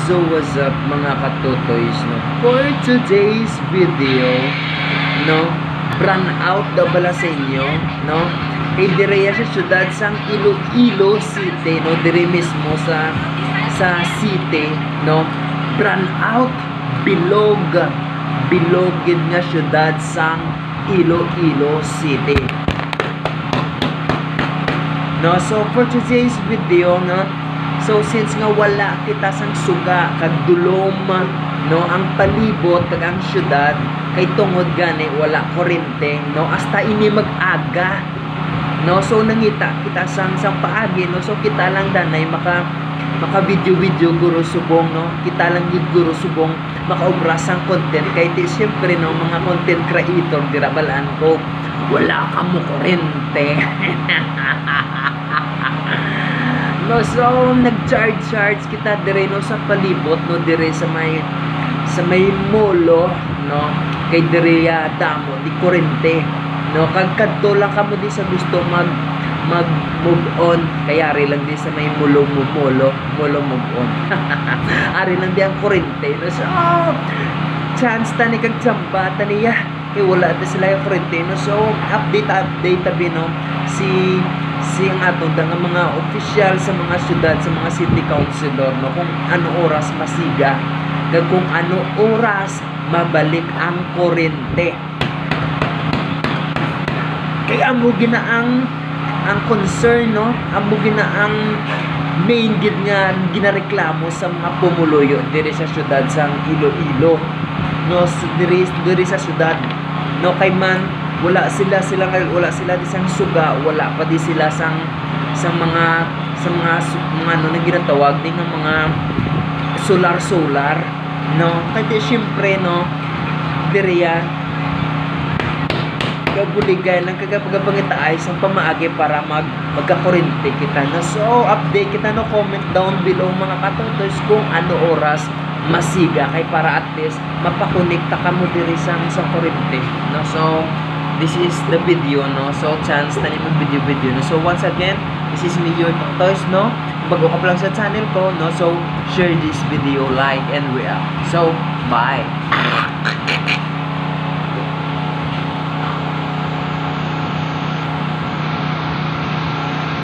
So what's up mga katotoys, no? For today's video, no, brand out daw bala sa inyo, no? Kay direya sa syudad sang Iloilo City, no? Dire mismo sa city, no? Brand out bilogid nga syudad sang Iloilo City. No, so for today's video, no, so since nga wala kita sang suga kag dulom, no, ang palibot kag ang syudad kay tungod gani wala kuryente, no, hasta ini mag-aga, no, so nangita kita sang paagi, no, so kita lang danay maka video guro subong, no, kita lang gid guro subong makaobra sang content kay ti syempre, no, mga content creator dira balaan ko wala ka mo kuryente. No, so nag-charge kita dire, no, sa palibot, no, dire sa may molo, no, kay dire damo di kuryente, no, kag kadto lang kamo di sa gusto mag move on, kaya ari lang di sa may molo move on. Ari lang di ang kuryente, no, so chance tani kag tsamba taniya kay wala ta sila yung kuryente, no, so update tabi, no, si ang ato nga mga official sa mga syudad, sa mga city councilor, no, kung ano oras masiga kag kung ano oras mabalik ang kuryente. Kaya amo ginaang ang concern, no, amo ginaang main gid nga ginareklamo sa mga pumuluyo diri sa syudad sang Iloilo, no, diri sa syudad, no, kay man wala sila di sang suga, wala pa di sila sang mga ano na ginatawag din ng mga solar, no, kasi syempre, no, diriya kabuligay lang kagapagapangitaay sa pamaagi para magkakuryente kita, no, so update kita, no, comment down below mga katotoys kung ano oras masiga kay para at least mapakonekta ka mo diri sa kuryente, no, so this is the video, no, so chance na mag video, no, so once again this is me your toys, no, bago ka pa lang sa channel ko, no, so share this video, like and react, so bye.